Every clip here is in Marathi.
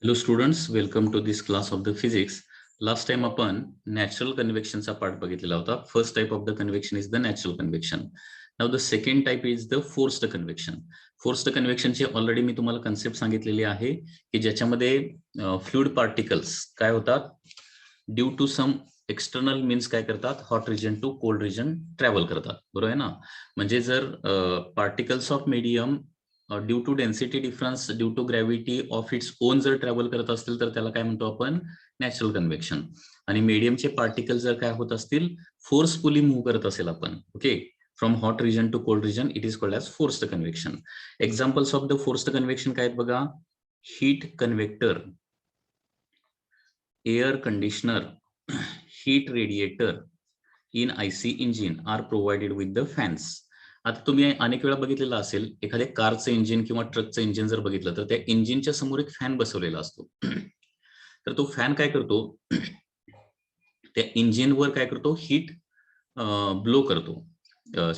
Hello students, welcome to this class of the physics. Last time आपण natural convection चा पार्ट बघितलेला होता. First type of the convection is the natural convection. Now the second type is the forced convection. Forced convection ची ऑलरेडी मी तुम्हाला कन्सेप्ट सांगितलेली आहे की ज्याच्यामध्ये फ्लुइड पार्टिकल्स काय होतात, due to some external means काय करतात, hot region to cold region travel करतात, बरोबर आहे ना. म्हणजे जर particles of medium due to density difference due to gravity of its own जर ट्रॅव्हल करत असतील तर त्याला काय म्हणतो आपण, नॅचरल कन्व्हेक्शन. आणि मीडियमचे पार्टिकल जर काय होत असतील, फोर्सफुली मूव्ह करत असेल आपण, okay, from hot region to cold region, it is called as forced convection. Examples of the forced convection काय आहेत बघा, heat convector, air conditioner, heat radiator in IC engine are provided with the fans. आता तुम्ही अनेक वेळा बघितलेलं असेल, एखाद्या कारचं इंजिन किंवा ट्रकचं इंजिन जर बघितलं तर त्या इंजिनच्या समोर एक फॅन बसवलेला असतो. तर तो फॅन काय करतो, त्या इंजिनवर काय करतो, हीट ब्लो करतो,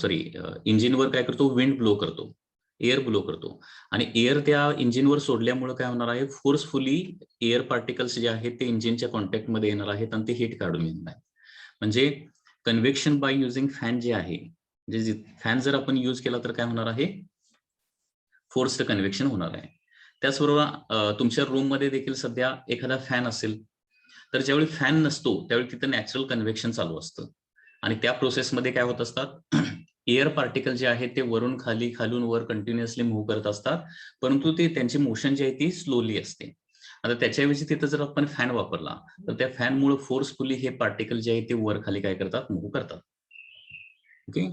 सॉरी इंजिनवर काय करतो, विंड ब्लो करतो, एअर ब्लो करतो. आणि एअर त्या इंजिनवर सोडल्यामुळे काय होणार आहे, फोर्सफुली एअर पार्टिकल्स जे आहेत ते इंजिनच्या कॉन्टॅक्टमध्ये येणार आहेत आणि ते हीट काढून येणार आहे. म्हणजे कन्व्हेक्शन बाय युझिंग फॅन जे आहे, म्हणजे फॅन जर आपण यूज केला तर काय होणार आहे, फोर्स्ड कन्व्हेक्शन होणार आहे. त्याचबरोबर तुमच्या रूम मध्ये देखील सध्या एखादा फॅन असेल तर ज्यावेळी फॅन नसतो त्यावेळी तिथं नॅचरल कन्व्हेक्शन चालू असतं आणि त्या प्रोसेसमध्ये काय होत असतात, एअर पार्टिकल जे आहेत ते वरून खाली खालून वर कंटिन्युअसली मूव्ह करत असतात, परंतु ते त्यांची मोशन जी आहे ती स्लोली असते. आता त्याच्याऐवजी तिथं जर आपण फॅन वापरला तर त्या फॅनमुळे फोर्सफुली हे पार्टिकल जे आहे ते वर खाली काय करतात, मूव्ह करतात. Okay,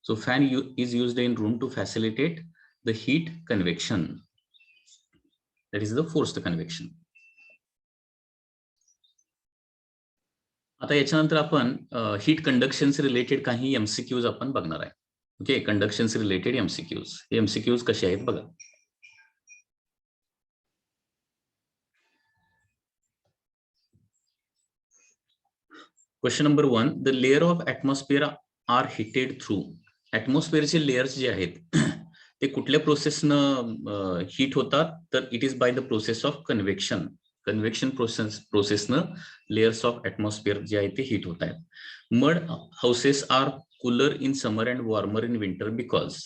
so fan is used in room to facilitate the heat convection. That is the forced convection. आता याच्यानंतर आपण हीट कंडक्शन रिलेटेड काही एमसीक्यूज आपण बघणार आहे. Okay, conduction related MCQs. हे एमसीक्यूज कसे आहेत बघा. Question number 1, the layer of atmosphere are heated through. ऍटमॉस्फिअरचे लेयर्स जे आहेत ते कुठल्या प्रोसेसनं हीट होतात, तर it is by the process of convection. Convection प्रोसेसनं लेयर्स ऑफ ऍटमॉस्फिअर जे आहे ते हीट होत आहेत. Mud houses are cooler in summer and warmer in winter because.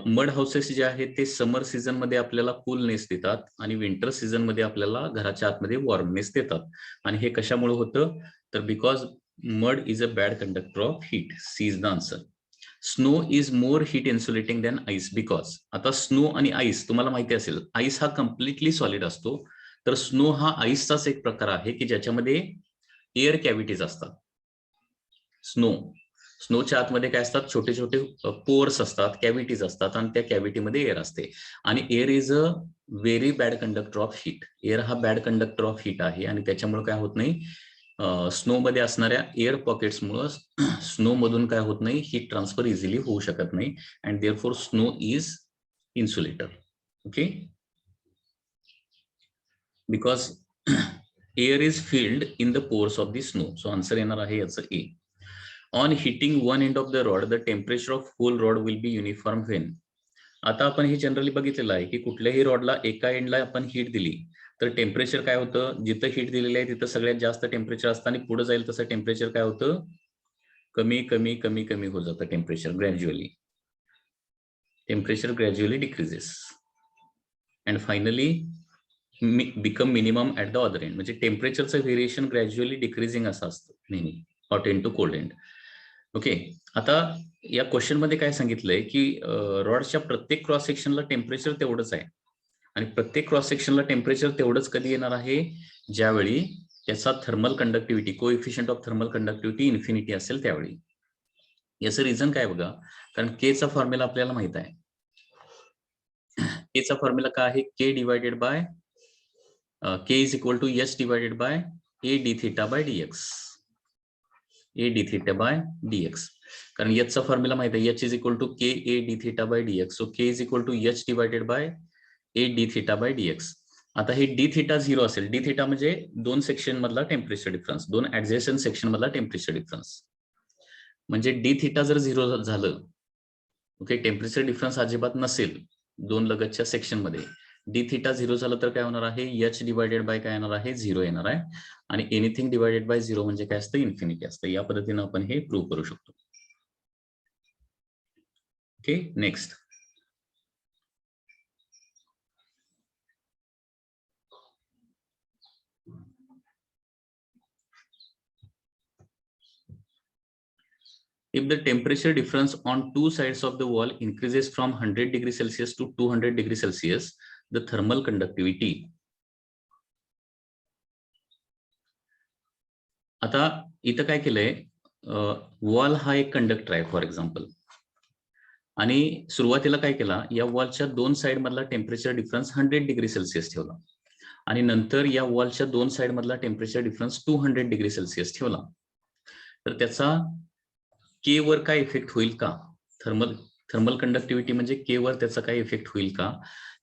Mud houses जे आहेत ते समर सीझन मध्ये आपल्याला कूलनेस देतात आणि विंटर सीझन मध्ये आपल्याला घराच्या आतमध्ये वॉर्मनेस देतात. आणि हे कशामुळे होतं, तर because mud is a bad conductor of heat. C is the answer. Snow is more heat insulating than ice because. आता स्नो आणि आईस तुम्हाला माहिती असेल, आईस हा कम्प्लिटली सॉलिड असतो, तर स्नो हा आईसचाच एक प्रकार आहे की ज्याच्यामध्ये एअर कॅव्हिटीज असतात. स्नोच्या आतमध्ये काय असतात, छोटे छोटे पोर्स असतात, कॅव्हिटीज असतात आणि त्या कॅव्हिटीमध्ये एअर असते. आणि air is a very bad conductor of heat. Air हा बॅड कंडक्टर ऑफ हीट आहे आणि त्याच्यामुळे काय होत नाही, स्नो मध्ये असणाऱ्या एअर पॉकेट्समुळे स्नो मधून काय होत नाही, हीट ट्रान्सफर इझिली होऊ शकत नाही and therefore snow is insulator. Okay, because air is filled in the pores of the snow. So answer येणार आहे याचं A. On heating one end of the rod the temperature of whole rod will be uniform when. आता आपण हे जनरली बघितलेलं आहे की कुठल्याही रॉडला एका एंडला आपण हीट दिली तर टेम्परेचर काय होतं, जिथं हीट दिलेलं आहे तिथं सगळ्यात जास्त टेम्परेचर असतं आणि पुढे जाईल तसं टेम्परेचर काय होतं, कमी कमी कमी कमी होत जातं temperature gradually. Temperature gradually decreases and finally become minimum at the other end. म्हणजे टेम्परेचरचं व्हेरिएशन ग्रॅज्युअली डिक्रीजिंग असं असतं नेहमी, hot end to cold end. Okay, आता या क्वेश्चन मध्ये काय सांगितलंय की रॉडच्या प्रत्येक क्रॉस सेक्शनला टेम्परेचर तेवढंच आहे आणि प्रत्येक क्रॉस सेक्शनला टेम्परेचर तेवढंच कधी येणार आहे, ज्यावेळी त्याचा thermal conductivity, coefficient of thermal conductivity infinity असेल त्यावेळी. याचं रिझन काय बघा, कारण केचा फॉर्म्युला आपल्याला माहित आहे. केचा फॉर्म्युला काय आहे, K divided by K is equal to H divided by A D theta by DX. A D theta by DX. कारण एचचा फॉर्म्युला माहिती आहे, H is equal to K A D theta by DX. So K is equal to H divided by A D theta by DX. आता हे डी थिटा 0 असेल. डी थिटा म्हणजे दोन सेक्शन मधला टेम्परेचर डिफरन्स, दोन ऍडजस्टंट सेक्शन मधला टेम्परेचर डिफरन्स. म्हणजे डी थिटा जर 0 झालं, ओके, टेम्परेचर डिफरन्स अजिबात नसेल दोन लगतच्या सेक्शन मध्ये, डी थिटा 0 झालं तर काय होणार आहे, एच डिवायडेड बाय काय येणार आहे, 0 येणार आहे. आणि एनिथिंग डिवायडेड बाय 0 म्हणजे काय असतं, इन्फिनिटी असतं. या पद्धतीने आपण हे प्रूव्ह करू शकतो. Okay, next. If the temperature difference on two sides of the wall increases from 100 degrees Celsius to 200 degrees Celsius, the thermal conductivity. आता इथं काय केलंय, वॉल हा एक कंडक्टर आहे फॉर एक्झाम्पल, आणि सुरुवातीला काय केला, या वॉलच्या दोन साइड मधला टेम्परेचर डिफरन्स 100 डिग्री सेल्सिअस ठेवला, आणि नंतर या वॉलच्या दोन साइड मधला टेम्परेचर डिफरन्स 200 डिग्री सेल्सिअस ठेवला. तर त्याचा के वर काय इफेक्ट होईल का, थर्मल कंडक्टिव्हिटी म्हणजे के वर त्याचा काय इफेक्ट होईल का,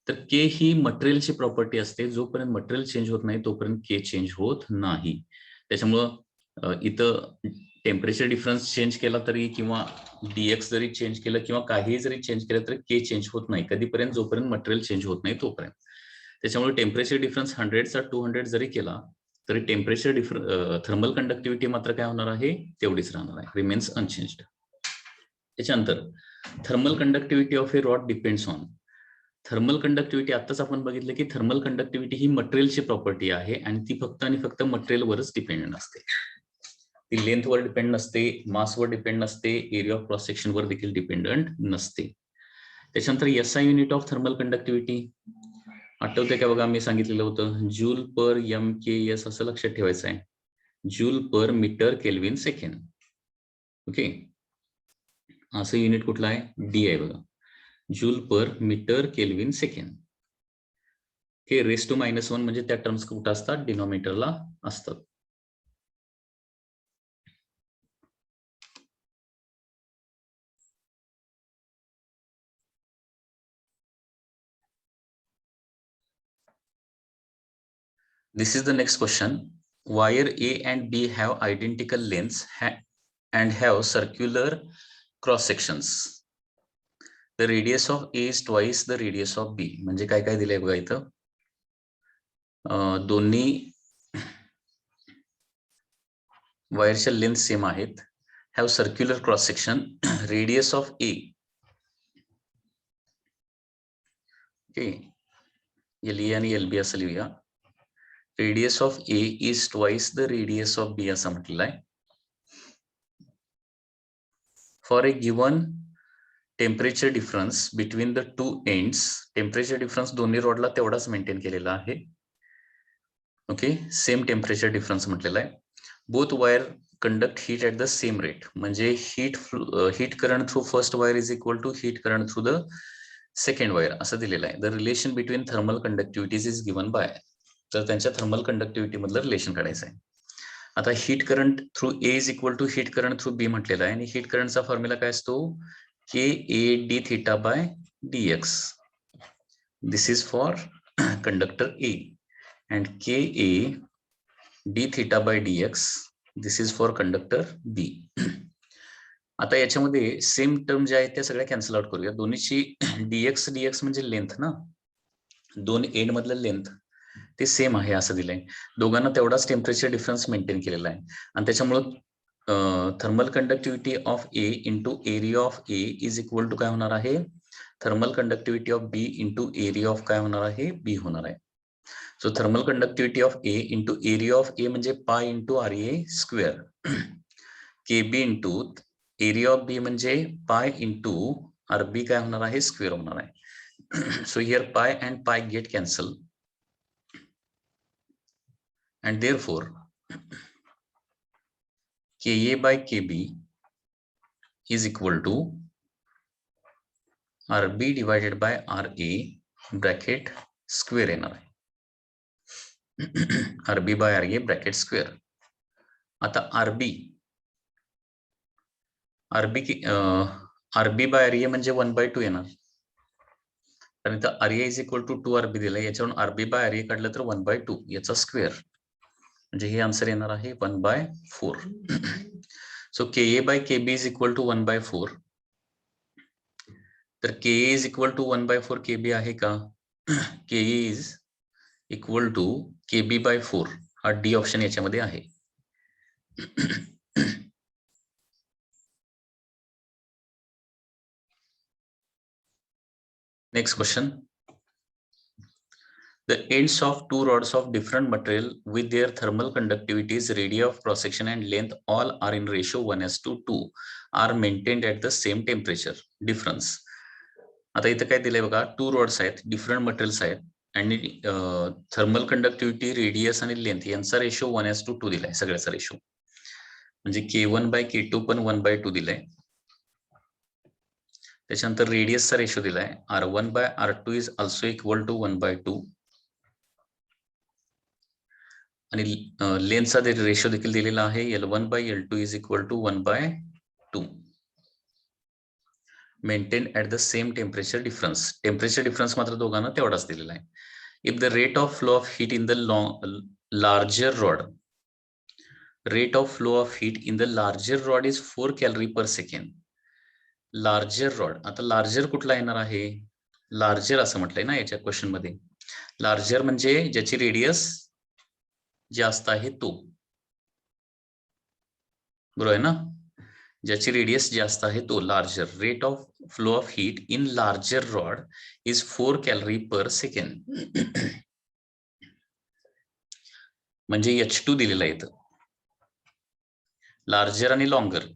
तर के ही मटेरियलची प्रॉपर्टी असते. जोपर्यंत मटेरियल चेंज होत नाही तोपर्यंत के चेंज होत नाही. त्याच्यामुळं इथं टेम्परेचर डिफरन्स चेंज केला तरी किंवा डीएक्स जरी चेंज केलं किंवा काही जरी चेंज केलं तरी के चेंज होत नाही कधीपर्यंत, जोपर्यंत मटेरियल चेंज होत नाही तोपर्यंत. त्याच्यामुळे टेम्परेचर डिफरन्स 100चा 200 जरी केला तरी टेम्परेचर थर्मल कंडक्टिव्हिटी मात्र काय होणार आहे, तेवढीच राहणार आहे, रिमेन्स अनचेंज्ड. त्याच्यानंतर thermal conductivity of A rod depends on. Thermal conductivity आताच आपण बघितलं की थर्मल कंडक्टिव्हिटी ही मटेरियलची प्रॉपर्टी आहे आणि ती फक्त आणि फक्त मटेरियलवरच डिपेंडेंट असते. ती लेंथवर डिपेंड नसते, मासवर डिपेंड नसते, एरिया ऑफ क्रॉस सेक्शनवर देखील डिपेंडंट नसते. त्याच्यानंतर SI unit of thermal conductivity आठवते का बघा, मी सांगितलेलं होतं joule per M K S असं लक्षात ठेवायचं आहे, joule per metre kelvin second. Okay, असं युनिट कुठलं आहे, डी आहे बघा, joule per metre kelvin second. Okay, raise to -1 म्हणजे त्या टर्म्स कुठं असतात, डिनॉमिनेटरला असतात. This is the next question. Wire A and B have identical lengths and have circular cross sections. The radius of A is twice the radius of B. म्हणजे काय काय दिलंय बघा इथं, दोन्ही वायरच्या लेंथ सेम आहेत, have circular cross section, radius of A, okay, LE आणि LB असं लिहूया, radius of A is twice the radius of B असं म्हटलेलं आहे. For a given temperature difference between the two ends, temperature difference दोन्ही रॉडला तेवढाच मेंटेन केलेला आहे. ओके, सेम टेम्परेचर डिफरन्स म्हटलेला आहे. Both wire conduct heat at the same rate, म्हणजे heat current through first wire is equal to heat current through the second wire असं दिलेलं आहे. The relation between thermal conductivities is given by, तर त्यांच्या थर्मल कंडक्टिव्हिटी मधलं रिलेशन काढायचं आहे. आता heat current through A is equal to heat current through B म्हटलेला आहे, आणि हीट करंटचा फॉर्म्युला काय असतो, K A D theta by D X. This is for conductor A, and Ka d theta by dx, this is for conductor B. आता याच्यामध्ये सेम टर्म ज्या आहेत त्या सगळ्या कॅन्सल आउट करूया. दोन्हीची dx म्हणजे लेंथ ना, दोन एंड मधलं लेंथ ते सेम आहे असं दिलंय, दोघांना तेवढाच टेम्परेचर डिफरन्स मेंटेन केलेला आहे, आणि त्याच्यामुळं thermal conductivity of A into area of A is equal to काय होणार आहे, thermal conductivity of B into area of काय होणार आहे, बी होणार आहे. So thermal conductivity of A into area of A म्हणजे पाय into RA square, KB into area of B म्हणजे पाय into RB काय होणार आहे, स्क्वेअर होणार आहे. So here pi and pi get cancel, and therefore KA by KB is equal to RB divided by RA bracket square येणार आहे. RB by RA bracket square. आता RB by RA म्हणजे 1/2 येणार, कारण इथं RA is equal to 2RB दिलाय, याच्यावरून RB by RA काढलं तर 1/2 याचा स्क्वेअर, म्हणजे हे आन्सर येणार आहे 1/4. So KA by KB is equal to 1/4. तर KA is equal to 1/4 KB आहे का, K is equal to KB by 4 हा डी ऑप्शन याच्यामध्ये आहे. Next question. The ends of two rods of different material with their thermal conductivities, radii of cross section and length all are in ratio 1:2 are maintained at the same temperature difference. आता इथे काय दिलंय बघा, 2 rods आहेत, डिफरंट मटेरियल्स आहेत आणि थर्मल कंडक्टिव्हिटी, रेडियस आणि लेंथ यांचा रेशो 1:2 दिलाय सगळ्याचा रेशो. म्हणजे K1 बाय K2 पण 1/2 दिलाय. त्याच्यानंतर रेडियसचा रेशो दिलाय R1 by R2 is also equal to 1/2 आणि लेंथचा रेशो देखील दिलेला आहे L1 by L2 is equal to 1/2 maintain at the same temperature difference. Temperature difference मात्र दोघांना तेवढाच दिलेला आहे. If the rate of flow of heat in the larger rod, rate of flow of heat in the larger rod is 4 calorie per second. Larger rod, आता लार्जर कुठला येणार आहे? लार्जर असं म्हटलंय ना याच्या क्वेश्चन मध्ये. लार्जर म्हणजे ज्याची रेडियस जास्त आहे तो, बरोबर आहे ना? ज्याची रेडियस जास्त आहे तो larger. Rate of flow of heat in larger rod is 4 calorie per second. म्हणजे H2 दिलेला आहे इथं. लार्जर आणि लॉंगर,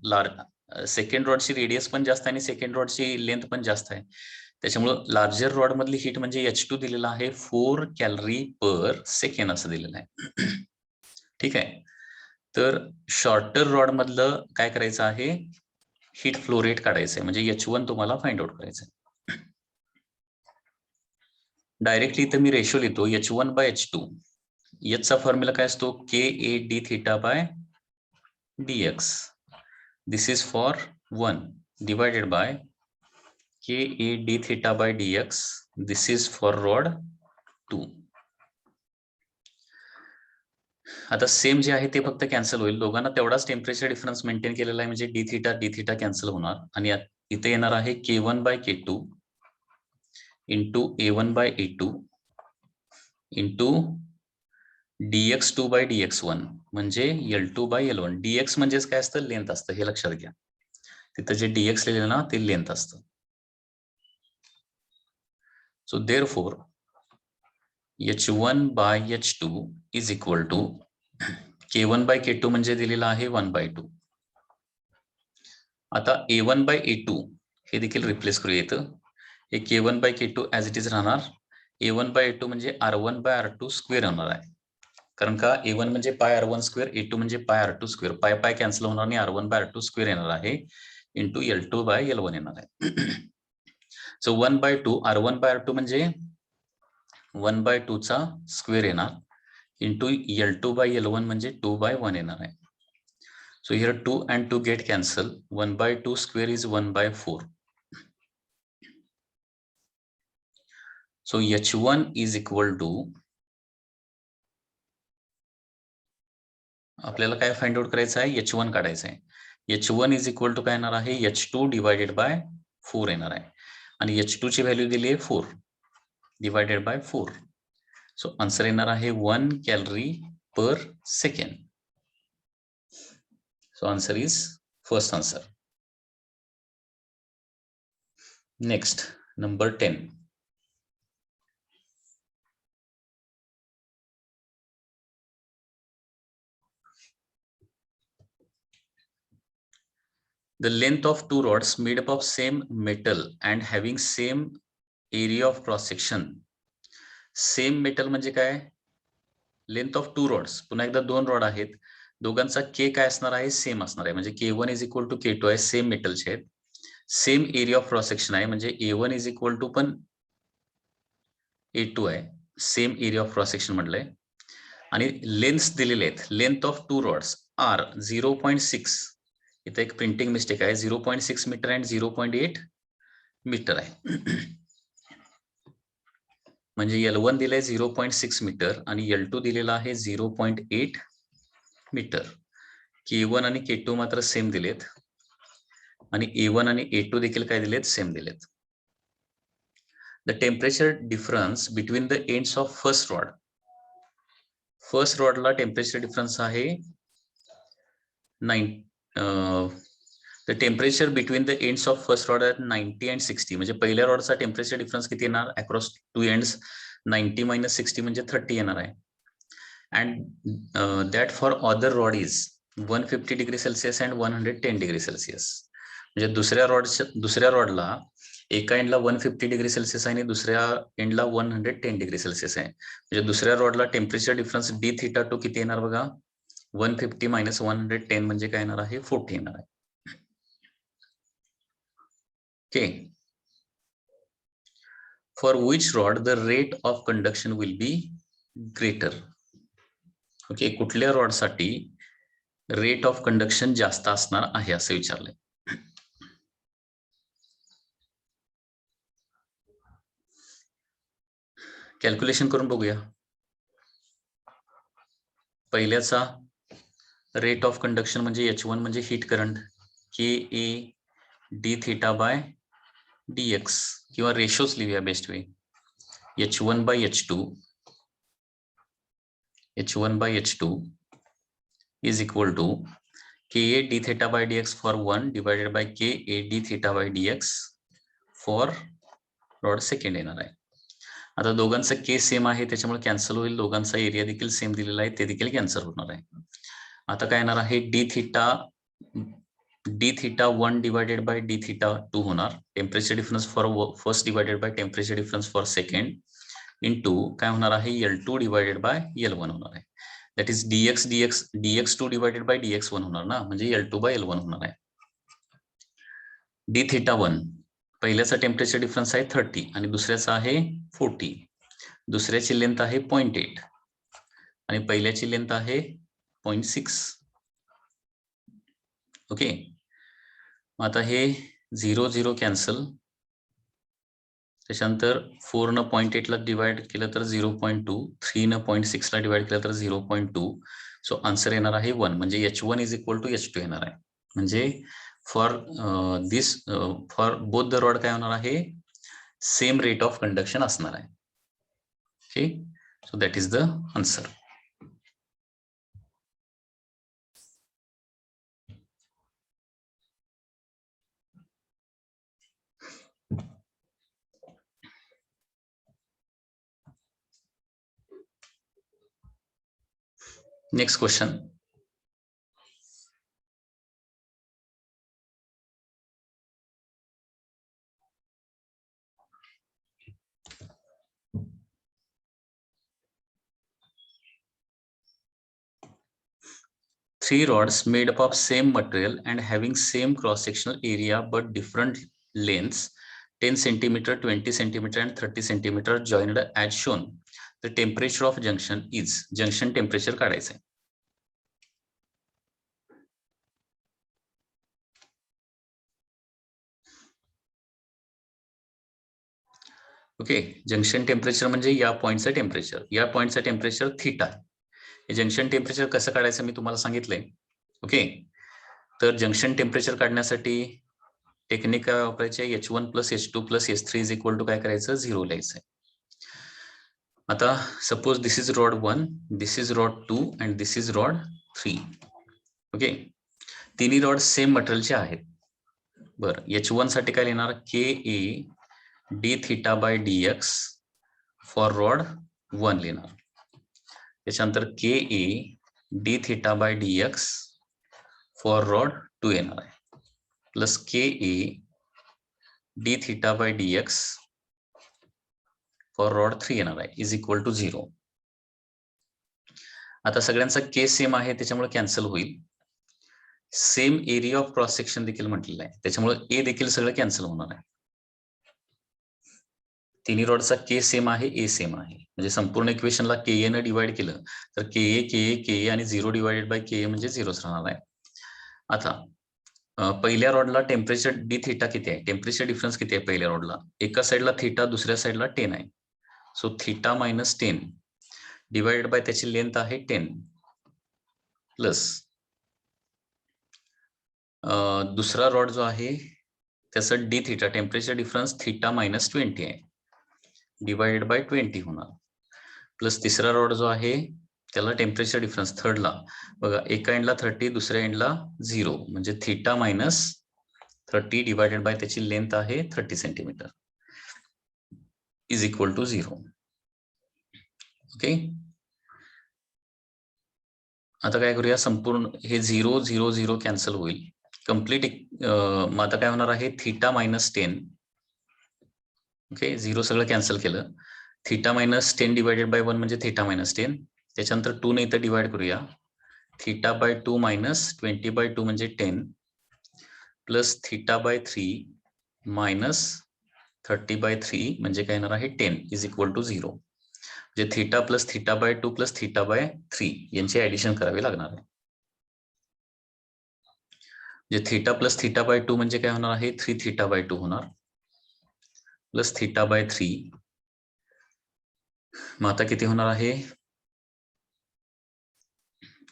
सेकंड रॉडची रेडियस पण जास्त आहे आणि सेकंड रॉडची लेंथ पण जास्त आहे. त्याच्यामुळं लार्जर रॉड मधली हीट म्हणजे H2 दिलेला आहे 4 कॅलरी पर सेकंड असं दिलेलं आहे. ठीक आहे. तर शॉर्टर रॉड मधलं काय करायचं आहे? हीट फ्लो रेट काढायचं आहे, म्हणजे H1 तुम्हाला फाइंड आउट करायचं आहे. डायरेक्टली इथं मी रेशो लिहितो H1 बाय H2. Hचा फॉर्म्युला काय असतो? KA d theta by dx. This is for 1 divided by KA d theta by dx. This is for rod 2. आता सेम जे आहे ते फक्त कॅन्सल होईल. दोघांना तेवढाच टेम्परेचर डिफरन्स मेंटेन केलेला आहे, म्हणजे डी थिटा कॅन्सल होणार आणि इथे येणार आहे K1 by K2 into A1 by A2 into dx2 by dx1 म्हणजे L2 बाय L1. dx म्हणजेच काय असतं? लेंथ असतं, हे लक्षात घ्या. तिथं जे dx लिहिलेलं ना ते लेंथ असतं. So therefore H1 by H2 is equal to K1 by K2 म्हणजे दिलेला आहे 1/2. आता A1 बाय A2 हे देखील रिप्लेस करूया इथं. हे K1 by K2 as it is राहणार. A1 बाय A2 म्हणजे R1 बाय R2 स्क्वेअर होणार आहे. कारण का A1 म्हणजे पाय R1 स्क्वेअर, A2 म्हणजे पाय R2 स्क्वेअर. पाय कॅन्सल होणार आणि R1 बाय R2 स्क्वेअर येणार आहे इंटू L2 बाय L1 येणार आहे. सो 1/2 R1 बाय R2 म्हणजे 1/2 चा स्क्वेअर येणार इंटू L2 बाय L1 म्हणजे 2/1 येणार आहे. So here 2 and 2 get cancel. 1/2 square is 1/4. So H1 is equal to, आपल्याला काय फाइंड आउट करायचं आहे? H1 काढायचं आहे. H1 इज इक्वल टू काय येणार आहे? H2 डिवायडेड बाय 4 येणार आहे आणि H2 ची व्हॅल्यू दिली आहे 4 डिवायडेड बाय 4. सो आन्सर येणार आहे 1 calorie per second. So answer is first answer. Next, number 10. The length of two rods made up of same metal and having same area of cross section. Same metal म्हणजे काय? Length of two rods. पुन्हा एकदा 2 रॉड आहेत, दोघांचा K काय असणार आहे? सेम असणार आहे. म्हणजे K1 is equal to K2 आहे, सेम मेटलचे आहेत. Same area of cross section आहे, म्हणजे A1 इज इक्वल टू पण A2 आहे. Same area of cross section म्हटलंय आणि लेंथ दिलेले आहेत. Length of two rods are 0.6. इथे एक प्रिंटिंग मिस्टेक आहे. 0.6 मीटर अँड 0.8 मीटर आहे. म्हणजे L1 दिलंय 0.6 मीटर आणि L2 दिलेला आहे 0.8 मीटर. K1 आणि K2 मात्र सेम दिलेत आणि A1 आणि A2 देखील काय दिलेत? सेम दिलेत. The temperature difference between the ends of first rod. First रॉडला टेम्परेचर डिफरन्स आहे 9. The temperature between the ends of first rod are 90 and 60. म्हणजे पहिल्या रॉडचा टेम्परेचर डिफरन्स किती येणार अक्रॉस टू एंड्स 90 - 60 म्हणजे 30 येणार आहे. And that for other rod is 150 degree Celsius and 110 degree Celsius. म्हणजे दुसऱ्या रॉडला एका एंडला 150 डिग्री सेल्सिअस आहे आणि दुसऱ्या एंडला 110 डिग्री सेल्सिअस आहे. म्हणजे दुसऱ्या रॉडला टेम्परेचर डिफरन्स d(θ2) किती येणार बघा 150 - 110 म्हणजे काय येणार आहे 40 येणार आहे. Okay. For which rod the rate of conduction will be greater. Okay, कुठल्या रॉडसाठी रेट ऑफ कंडक्शन जास्त असणार आहे असं विचारलंय. कॅल्क्युलेशन करून बघूया. पहिल्याचा रेट ऑफ कंडक्शन म्हणजे H1 म्हणजे हीट करंट KA d(θ)/dx किंवा रेशोच लिहूया best way. H1/H2 is equal to KA d(θ)/dx for 1 divided by KA d(θ)/dx for rod second येणार आहे. आता दोघांचा के सेम आहे त्याच्यामुळे कॅन्सल होईल. दोघांचा एरिया देखील सेम दिलेला आहे ते देखील कॅन्सल होणार आहे. आता काय येणार आहे d(θ1) डिवायडेड बाय d(θ2) होणार. Temperature difference for first divided by temperature difference for second into काय होणार आहे L2 डिवायडेड बाय L1 होणार आहे. That is dx2 divided by dx1 होणार ना, म्हणजे L2/L1 होणार आहे. d(θ1) पहिल्याचा टेम्परेचर डिफरन्स आहे 30 आणि दुसऱ्याचा आहे 40. दुसऱ्याची लेंथ आहे 0.8 आणि पहिल्याची लेंथ आहे 0.6. ओके, आता हे 0 0 कॅन्सल. त्याच्यानंतर 4 न 0.8 ला डिवाइड केलं तर 0.2, 3 न 0.6 ला डिवाइड केलं तर 0.2. सो आन्सर येणार आहे 1. म्हणजे H1 is equal to H2 येणार आहे. म्हणजे फॉर बोथ द रॉड काय होणार आहे सेम रेट ऑफ कंडक्शन असणार आहे. Okay, so that is the answer. Next question. Three rods made up of same material and having same cross-sectional area but different lengths 10 cm, 20 cm and 30 cm joined as shown. The temperature of junction is. Junction temperature काढायचं आहे. ओके, जंक्शन टेम्परेचर म्हणजे या पॉइंटचं टेम्परेचर. या पॉइंटचं टेम्परेचर थीटा. जंक्शन टेम्परेचर कसं काढायचं मी तुम्हाला सांगितलंय. ओके, तर जंक्शन टेम्परेचर काढण्यासाठी टेक्निक काय वापरायचे H1 + H2 + H3 is equal to काय करायचं 0 लिहायचं. आता suppose this is rod 1, this is rod 2 and this is rod 3. Okay, तिन्ही रॉड सेम मटेरियलचे आहेत. बरं, H1 साठी काय लिहिणार KA d(θ)/dx फॉर रॉड 1 लिहिणार. त्याच्यानंतर KA d(θ)/dx फॉर रॉड 2 येणार आहे plus KA d(θ)/dx for rod 3 येणार आहे इज इक्वल टू 0. आता सगळ्यांचा के सेम आहे त्याच्यामुळे कॅन्सल होईल. Same area of cross section देखील म्हटलेलं आहे त्याच्यामुळे ए देखील सगळं कॅन्सल होणार आहे. तिन्ही रॉडचा के सेम आहे, ए सेम आहे. म्हणजे संपूर्ण इक्वेशनला KA ने डिवाइड केलं तर KA आणि 0 डिवाइडेड बाय KA म्हणजे 0च राहणार आहे. आता पहिल्या रॉडला टेम्परेचर d(θ) किती आहे, टेम्परेचर डिफरन्स किती आहे पहिल्या रॉडला. एका साईडला थीटा दुसऱ्या साईडला 10 आहे. सो थीटा - 10 डिवाइडेड बाय त्याची लेंथ आहे 10 प्लस दुसरा रॉड जो आहे त्याचं d(θ) टेम्परेचर डिफरन्स थीटा - 20 आहे. डिवायडेड बाय 20 होणार, प्लस तिसरा रॉड जो आहे त्याला टेम्परेचर डिफरन्स थर्डला बघा, एका एंडला 30 दुसऱ्या एंडला 0, म्हणजे थिटा मायनस 30 डिवायडेड बाय त्याची लेंथ आहे 30 centimetre is equal to 0. Okay, आता काय करूया, संपूर्ण हे 0 0 0 कॅन्सल होईल, कम्प्लीट. मग आता काय होणार आहे, थिटा मायनस 10. ओके, 0 सगळं कॅन्सल केलं, थिटा मायनस 10 डिवायडेड बाय 1 म्हणजे थिटा मायनस 10, त्याच्यानंतर 2 ने इथं डिवाइड करूया, थिटा बाय 2 मायनस 20 बाय 2 म्हणजे 10 plus theta by 3 minus 30 by 3 म्हणजे काय येणार आहे 10 इज इक्वल टू 0. म्हणजे theta plus theta by 2 plus theta by 3 यांचे ऍडिशन करावे लागणार आहे. म्हणजे थिटा प्लस थिटा बाय 2 म्हणजे काय होणार आहे 3 थिटा बाय 2 होणार प्लस थिटा बाय 3. मग आता किती होणार आहे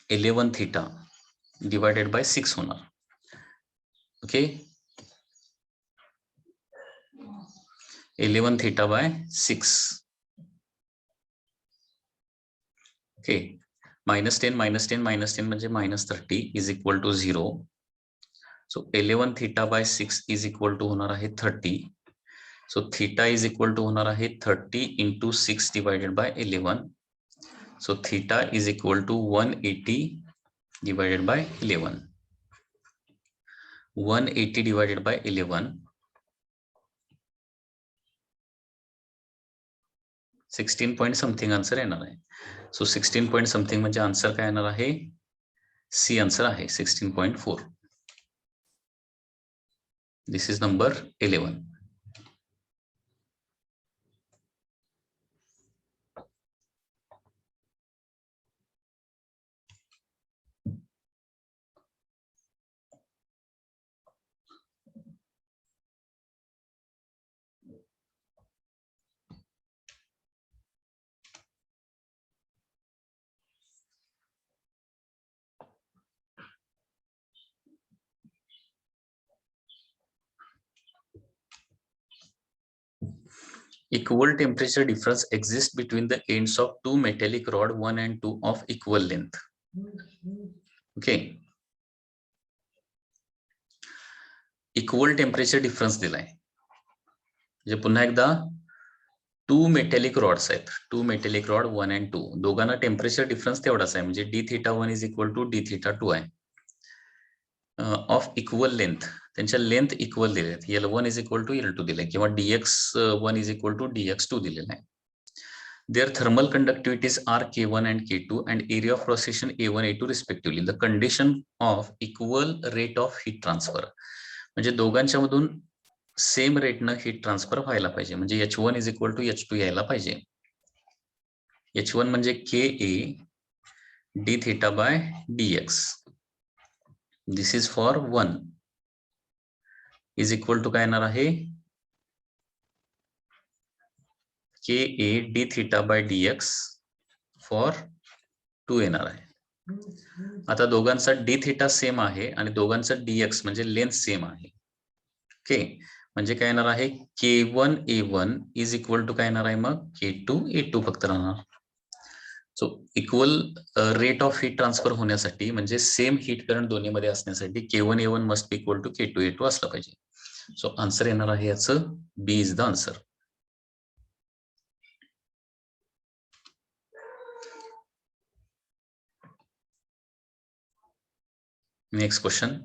11 थिटा डिवायडेड बाय 6 होणार. Okay, 11 theta by 6. Okay, minus 10 minus 10 minus 10 म्हणजे minus 30 is equal to 0. So 11 theta by 6 is equal to होणार आहे 30. So theta is equal to होणार आहे 30 into 6 divided by 11. So theta is equal to 180 divided by 11. 180 divided by 11 16 point something answer येणार आहे. सो 16 पॉइंट समथिंग म्हणजे आन्सर काय येणार आहे, सी आन्सर आहे 16.4. दिस is number 11. Equal temperature difference exists between the ends of two metallic rod 1 and 2 of equal length. Okay, equal temperature difference दिलाय, म्हणजे पुन्हा एकदा 2 मेटॅलिक रॉड्स आहेत, 2 मेटॅलिक रॉड 1 and 2 दोघांना टेम्परेचर डिफरन्स तेवढाच आहे, म्हणजे d theta 1 is equal to d theta 2 आहे. ऑफ इक्वल लेंथ, त्यांच्या लेंथ इक्वल दिले आहेत, L1 is equal to L2 दिले किंवा dx1 is equal to dx2 दिलेला आहे. Their thermal conductivities are K1 and K2 and area of cross-section A1 A2 respectively. The condition of equal rate of heat transfer, म्हणजे दोघांच्या मधून सेम रेटनं हीट ट्रान्सफर व्हायला पाहिजे, म्हणजे H1 is equal to H2 यायला पाहिजे. H1 म्हणजे KA d theta by dx. This is for 1 is equal to काय येणार आहे KA d theta by dx for 2 येणार आहे. आता दोघांचा डी थिटा सेम आहे आणि दोघांचा dx म्हणजे लेंथ सेम आहे. ओके, म्हणजे काय येणार आहे K1 A1 is equal to काय येणार आहे मग K2 A2 फक्त राहणार. So equal rate of heat transfer होण्यासाठी म्हणजे सेम हीट करंट दोन्हीमध्ये असण्यासाठी K1 A1 must be equal to K2 A2 असला पाहिजे. सो आन्सर येणार आहे याचं B is the answer. Next question.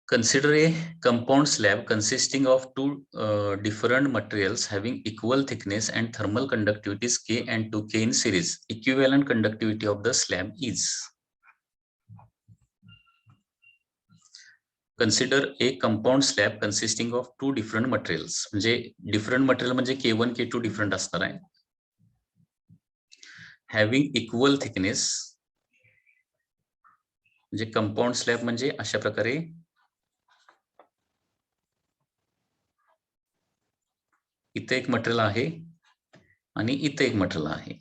Consider a compound slab consisting of two different materials having equal thickness and thermal conductivities K and 2K in series. Equivalent conductivity of the slab is. Consider a compound slab consisting of two different materials. म्हणजे different material म्हणजे K1 K2 different असणार आहे. Having equal thickness म्हणजे compound slab म्हणजे अशा प्रकारे इथे एक मटेरियल आहे आणि इथे एक मटेरियल आहे.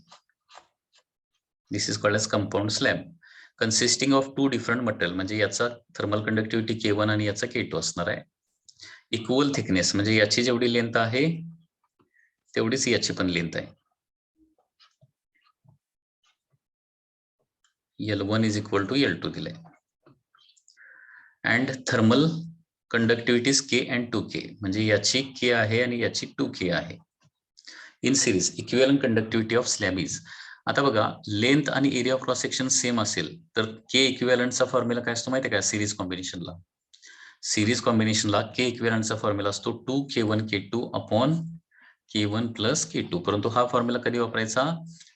This is called as compound slab consisting of 2 different material, म्हणजे याचा थर्मल कंडक्टिव्हिटी K1 आणि याचा K2 असणार आहे. इक्वल थिकनेस, म्हणजे याची जेवढी लेंथ आहे तेवढीच याची पण लेंथ आहे. L1 is equal to L2 दिलंय. And thermal conductivity K and 2K, म्हणजे याची K आहे आणि याची 2K आहे. In series equivalent conductivity of slab is. आता बघा, लेंथ आणि area of cross section same असेल तर K इक्विव्हॅलंटचा फॉर्म्युला काय असतो माहिती आहे का? सिरीज कॉम्बिनेशनला K इक्विव्हॅलंटचा फॉर्म्युला असतो 2K1 K2 upon K1 plus K2. परंतु हा फॉर्म्युला कधी वापरायचा?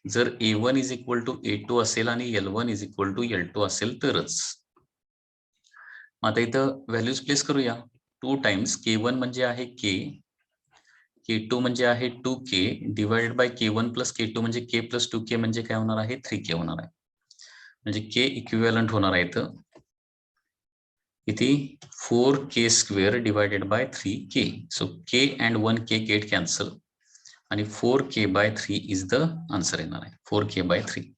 जर A1 is equal to A2 असेल आणि L1 is equal to L2 असेल तरच. आता इथं व्हॅल्यूज प्लेस करूया. 2 टाइम्स K1 म्हणजे आहे K, K2 म्हणजे आहे 2K divided by K1 plus K2 म्हणजे K प्लस 2K म्हणजे काय होणार आहे? 3K होणार आहे. म्हणजे K इक्विव्हॅलंट होणार आहे इथं किती? 4K square divided by 3K. So K and 1K get cancel आणि 4K by 3 is the answer येणार आहे. 4K by 3.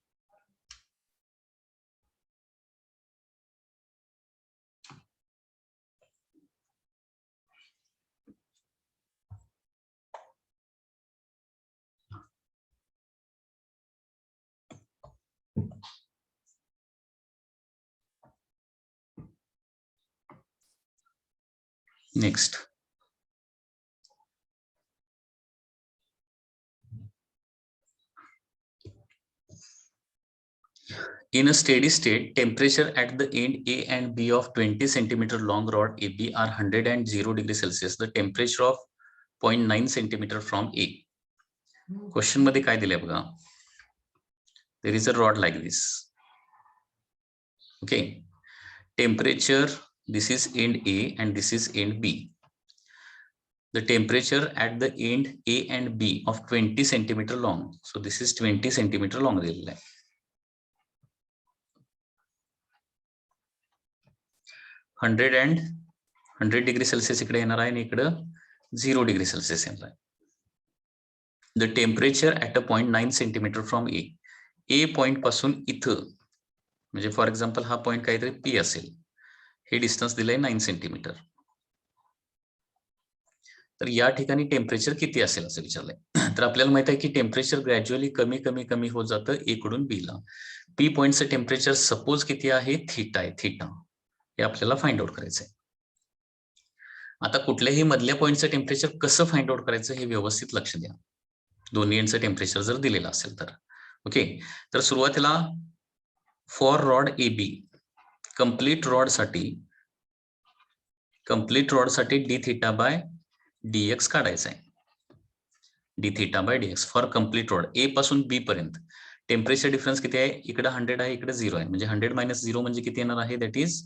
Next, in a steady state, temperature at the end A and B of 20 centimeter long rod AB are 100 and 0 degree Celsius. The temperature of 0.9 centimeter from A. Question मध्ये काय दिले बघा? There is a rod like this. Okay. Temperature, this is end A and this is end B. The temperature at the end A and B of 20 centimeter long. So this is 20 centimeter long दिलेला आहे. 100 डिग्री सेल्सिअस इकडे येणार आहे आणि इकडं 0 डिग्री सेल्सिअस येणार आहे. The temperature at a point 9 centimetre from A point पासून इथं, म्हणजे फॉर एक्झाम्पल हा पॉइंट काहीतरी P असेल, हे डिस्टन्स दिलंय 9 सेंटीमीटर. तर या ठिकाणी टेम्परेचर किती असेल असं विचारलंय. तर आपल्याला माहित आहे की टेम्परेचर ग्रॅज्युअली कमी कमी कमी होत जातं ए कडून बी ला. P पॉइंटचं टेम्परेचर सपोज किती आहे? थीटा आहे. थीटा हे आपल्याला फाइंड आउट करायचंय. आता कुठल्याही मधल्या पॉइंटचं टेम्परेचर कसं फाइंड आउट करायचं हे व्यवस्थित लक्ष द्या. दोन्ही एंडचं टेम्परेचर जर दिलेलं असेल तर. ओके, तर सुरुवातीला for rod AB complete rod साठी डी थिटा बाय dx काढायचा आहे. D theta by dx for complete rod A पासून B पर्यंत. टेम्परेचर डिफरन्स किती आहे? इकडे 100 आहे, इकडे 0 आहे, म्हणजे 100 मायनस 0 म्हणजे किती येणार आहे? दॅट इज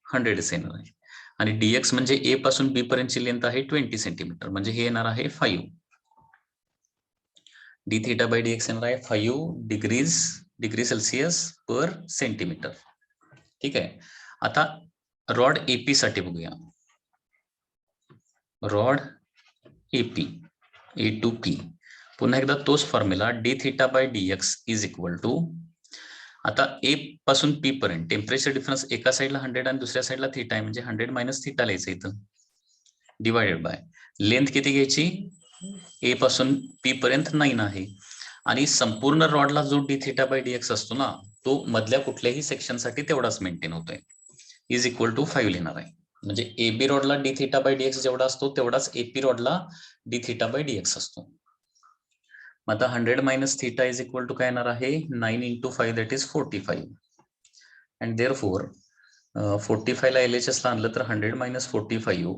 100 येणार आहे. आणि dx म्हणजे A पासून B पर्यंतची लेंथ आहे 20 सेंटीमीटर, म्हणजे हे येणार आहे 5. डी थिटा बाय dx येणार आहे 5 डिग्री सेल्सिअस पर सेंटीमीटर. ठीक आहे. आता रॉड AP साठी बघूया. Rod AP A to P, पुन्हा एकदा तोच formula d theta by dx is equal to, आता A पासून P पर्यंत टेम्परेचर डिफरन्स एका साईडला 100 आणि दुसऱ्या साईडला थीटा आहे, म्हणजे 100 मायनस थीटा लिहायचं इथं, डिवायडेड बाय लेंथ किती घ्यायची? A पासून P पर्यंत 9 आहे आणि संपूर्ण रॉडला जो डी थिटा बाय dx असतो ना, तो मधल्या कुठल्याही सेक्शनसाठी तेवढाच मेंटेन होतोय, इज इक्वल टू 5 लिहिणार आहे. म्हणजे AB रॉडला डी थिटा बाय dx जेवढा असतो तेवढाच AP रॉडला डी थिटा बाय dx असतो. आता 100 minus theta is equal to काय येणार आहे? 9 into 5 that is 45. And therefore 45 ला LHS ला आणलं तर 100 minus 45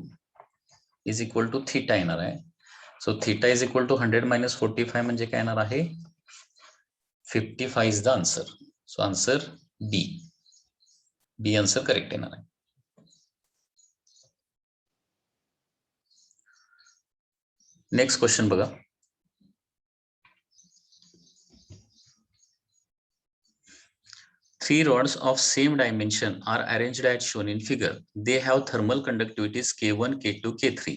is equal to theta येणार आहे. So theta is equal to 100 minus 45 म्हणजे काय येणार आहे? 55 is the answer. So answer B answer correct येणार आहे. नेक्स्ट क्वेश्चन बघा. Three rods of same dimension are arranged as shown in figure. They have thermal conductivities K1, K2, K3.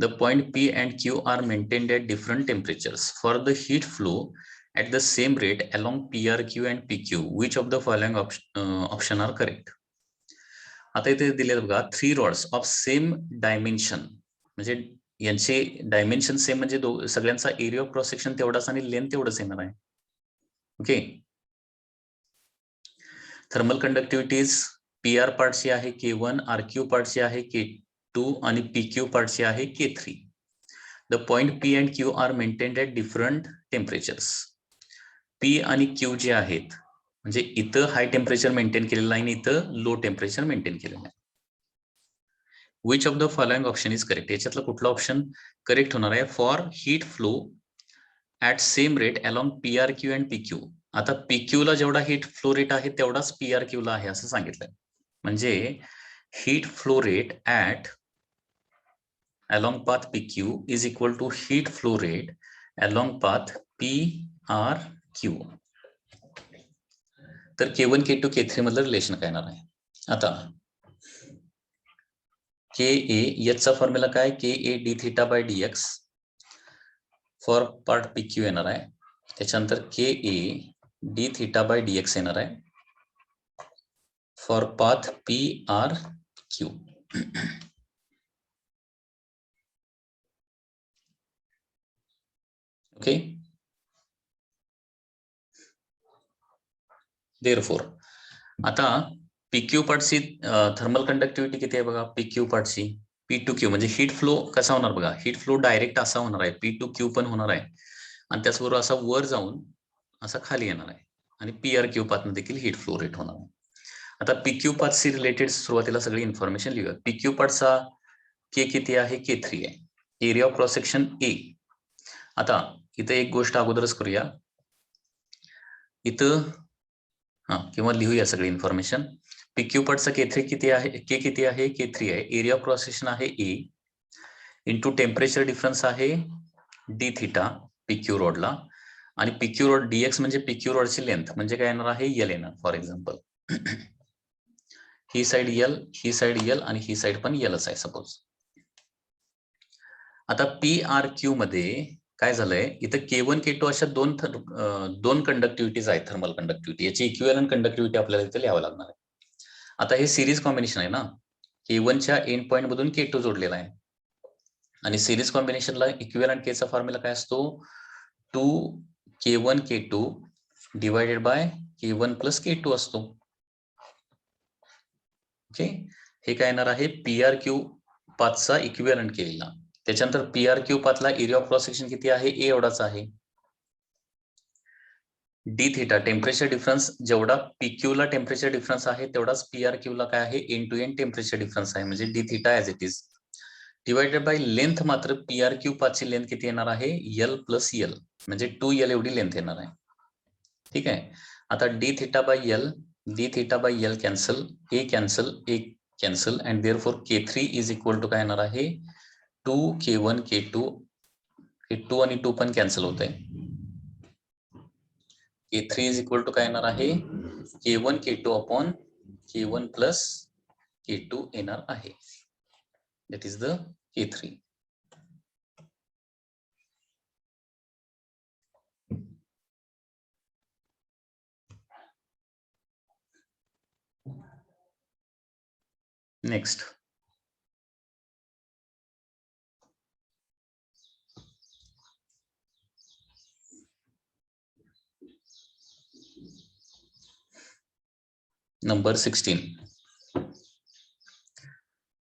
The point P and Q are maintained at different temperatures. For the heat flow at the same rate along PRQ and PQ, which of the following option are correct? आता इथे दिले बघा 3 rods of same dimension, म्हणजे यांचे डायमेन्शन सेम, म्हणजे सगळ्यांचा एरिया ऑफ क्रॉस सेक्शन तेवढाच आणि लेंथ तेवढंच येणार आहे. ओके. थर्मल कंडक्टिव्हिटीज PR पार्टची आहे K1, RQ पार्टची आहे K2 आणि PQ पार्टची आहे K3. The point P and Q are maintained at different temperatures. P आणि Q जे आहेत, म्हणजे इथं हाय टेम्परेचर मेंटेन केलेलं आहे आणि इथं लो टेम्परेचर मेंटेन केलेलं आहे. Which of the following option is correct? याच्यातला कुठला ऑप्शन करेक्ट होणार आहे? For heat flow at same rate along PRQ and PQ. आता PQ ला जेवढा हीट फ्लो रेट आहे तेवढाच PRQ ला आहे असं सांगितलंय. म्हणजे heat flow rate at along path PQ is equal to heat flow rate along path PRQ. तर K1, K2, K3 मधलं रिलेशन काय येणार आहे? आता KA याचा फॉर्म्युला काय? KA d theta by dx for part PQ येणार आहे. त्याच्यानंतर KA d theta by dx येणार आहे for path PRQ. Okay. Therefore, आता PQ पार्टची थर्मल कंडक्टिव्हिटी किती आहे बघा? PQ पार्टची P2Q, म्हणजे हीट फ्लो कसा होणार बघा? हीट फ्लो डायरेक्ट असा होणार आहे, P2Q पण होणार आहे आणि त्याचबरोबर असा वर जाऊन असा खाली येणार आहे आणि PRQ पाथनं देखील हीट फ्लो रेट होणार आहे. आता PQ पाथशी रिलेटेड सुरुवातीला सगळी इन्फॉर्मेशन लिहूया. PQ पाथचा K किती आहे? K3 आहे. Area of cross section A. आता इथे एक गोष्ट अगोदरच करूया, इथं किंवा लिहूया सगळी इन्फॉर्मेशन. PQ पार्टचा K3 किती आहे? K किती आहे? K3 आहे. एरिया ऑफ क्रॉस सेक्शन आहे A इंटू टेम्परेचर डिफरन्स आहे d थिटा PQ रॉडला आणि PQ रॉड dx म्हणजे PQ रॉडची लेंथ, म्हणजे काय येणार आहे? L येणार. For example he side L, he side L आणि ही साइड पण Lच आहे सपोज. आता PRQ मध्ये काय झालंय? इथं K1, K2 अशा दोन कंडक्टिव्हिटीज आहेत, थर्मल कंडक्टिव्हिटी. याची इक्विव्हॅलंट कंडक्टिव्हिटी आपल्याला इथे लिहावं लागणार आहे. आता हे सिरीज कॉम्बिनेशन आहे ना, K1च्या एंड पॉइंट मधून K2 जोडलेला आहे आणि सिरीज कॉम्बिनेशनला इक्विव्हॅलंट केचा फॉर्म्युला काय असतो? 2K1 K2 divided by K1 plus K2 असतो. ओके. हे काय येणार आहे? PRQ पाथचा इक्विव्हॅलंट केलेला. त्याच्यानंतर PRQ पाथला एरिया ऑफ क्रॉस सेक्शन किती आहे? A एवढाच आहे. d थिटा टेम्परेचर डिफरन्स, जेवढा PQ ला टेम्परेचर डिफरन्स आहे तेवढाच PRQ ला काय आहे? End to end temperature difference आहे, म्हणजे d theta as it is divided by length. मात्र PRQ पाथची लेंथ किती येणार आहे? L प्लस L, म्हणजे 2L एवढी लेंथ येणार आहे. ठीक आहे. आता d theta by L cancel, A cancel, A cancel and therefore K3 is equal to काय येणार आहे? 2K1 K2. हे 2 आणि 2 पण कॅन्सल होत आहे. K3 इज इक्वल टू काय येणार आहे? K1 K2 upon K1 plus K2 येणार आहे. That is the K3. Next, number 16.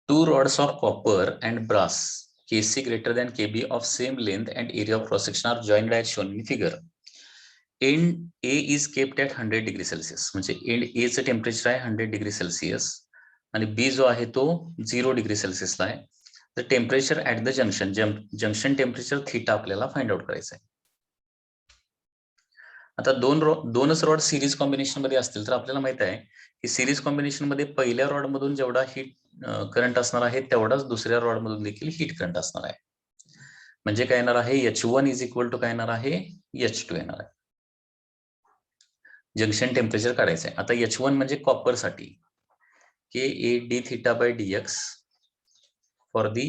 2 rods of copper and brass Kc greater than Kb of same length and area of cross section are joined as shown in figure. End A is kept at 100 degree Celsius, म्हणजे एंड A चं टेम्परेचर आहे 100 डिग्री सेल्सिअस आणि B जो आहे तो 0 डिग्री सेल्सिअसला आहे. तर temperature at the junction temperature theta आपल्याला फाइंड आउट करायचं आहे. आता दोनच रॉड सिरीज कॉम्बिनेशन मध्ये असतील तर आपल्याला माहित आहे की सिरीज कॉम्बिनेशन मध्ये पहिल्या रॉड मधून जेवढा हीट करंट असणार आहे तेवढाच दुसऱ्या रॉड मधून देखील हीट करंट असणार आहे. म्हणजे काय येणार आहे? H1 इज इक्वल टू काय येणार आहे? H2 येणार आहे. जंक्शन टेम्परेचर काढायचं आहे. आता H1 म्हणजे कॉपर साठी KA d theta by dx for the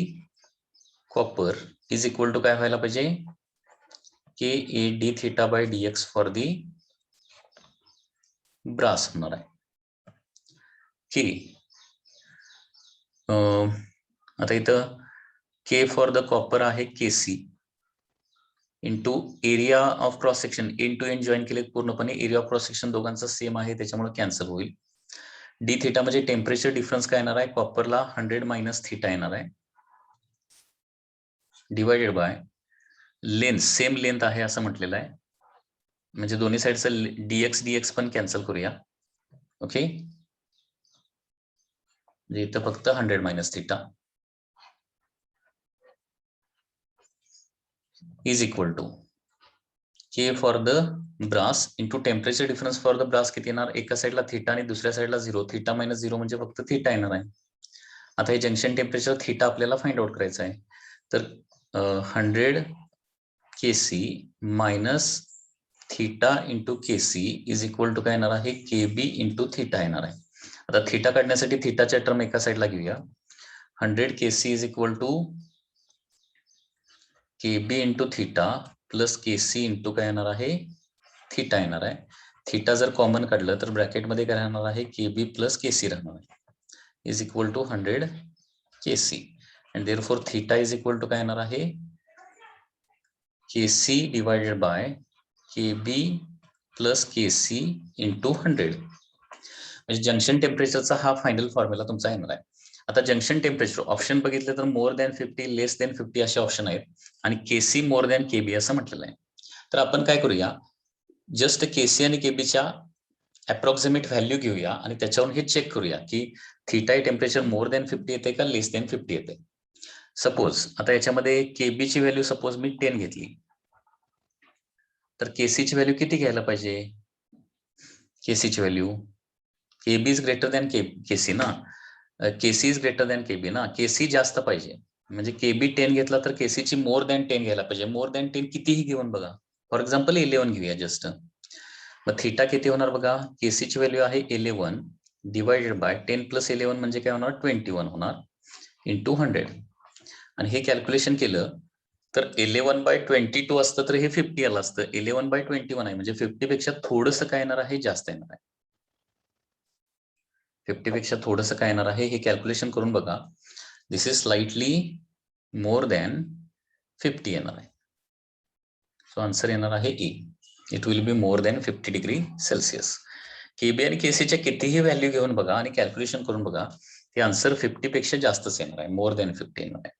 copper is equal to काय व्हायला पाहिजे, K A D theta by D X for the brass होणार आहे. के आता इथं के फॉर द कॉपर आहे KC into area of cross section, end to end join केले पूर्णपणे, एरिया ऑफ क्रॉस सेक्शन दोघांचा सेम आहे त्याच्यामुळे कॅन्सल होईल. डी थिटा म्हणजे टेम्परेचर डिफरन्स काय येणार आहे, कॉपरला 100 मायनस थिटा येणार आहे, divided by length, same length आहे असं म्हटलेलं आहे, म्हणजे दोन्ही साईडचं डीएक्स पण कॅन्सल करूया. ओके, म्हणजे इथं फक्त 100 minus theta is equal to K for the brass into temperature difference for the brass किती येणार, एका साईडला थिटा आणि दुसऱ्या साईडला 0, थिटा मायनस 0 म्हणजे फक्त थिटा येणार आहे. आता हे जंक्शन टेम्परेचर थिटा आपल्याला फाइंड आउट करायचं आहे, तर 100 KC minus theta into KC is equal to काय येणार आहे, केबी इंटू थिटा येणार आहे. आता थिटा काढण्यासाठी थिटाच्या टर्म एका साईडला घेऊया, 100 KC is equal to KB into theta plus KC into काय येणार आहे, थिटा येणार आहे. थिटा जर कॉमन काढलं तर ब्रॅकेटमध्ये काय राहणार आहे, केबी प्लस केसी राहणार आहे, is equal to 100 KC, and therefore theta is equal to काय येणार आहे, KC divided by KB plus KC into 100. म्हणजे जंक्शन टेम्परेचरचा हा फायनल फॉर्म्युला तुमचा येणार आहे. आता जंक्शन टेम्परेचर ऑप्शन बघितलं तर मोर दॅन 50 लेस दॅन 50 असे ऑप्शन आहेत आणि केसी मोर दॅन केबी असं म्हटलेलं आहे. तर आपण काय करूया, जस्ट केसी आणि केबीच्या अप्रॉक्सिमेट व्हॅल्यू घेऊया आणि त्याच्यावरून हे चेक करूया की थिटा टेम्परेचर मोर दॅन 50 येते का लेस दॅन 50 येते. सपोज आता याच्यामध्ये केबीची व्हॅल्यू सपोज मी 10 घेतली, तर केसीची व्हॅल्यू किती घ्यायला पाहिजे, केसीची value KB is greater than KC ना, KC is greater than KB ना, केसी जास्त पाहिजे, म्हणजे केबी 10 घेतला तर केसीची मोर दॅन 10 घ्यायला पाहिजे. मोर दॅन 10 कितीही घेऊन बघा, फॉर एक्झाम्पल 11 घेऊया जस्ट, मग थिटा किती होणार बघा, केसीची व्हॅल्यू आहे 11 डिवायडेड बाय 10 प्लस 11 म्हणजे काय होणार, 21 होणार इंटू 100, आणि हे कॅल्क्युलेशन केलं तर 11/22 असतं तर हे 50 आलं असतं, 11/21 आहे म्हणजे 50 पेक्षा थोडंसं काय येणार आहे, जास्त येणार आहे, 50 पेक्षा थोडंसं काय येणार आहे, हे कॅल्क्युलेशन करून बघा. This is slightly more than 50 येणार आहे, सो आन्सर येणार आहे A, it will be more than 50 degree Celsius. KB आणि केसीच्या कितीही व्हॅल्यू घेऊन बघा आणि कॅल्क्युलेशन करून बघा, ते आन्सर 50 पेक्षा जास्तच येणार आहे, मोर दॅन 50 येणार आहे.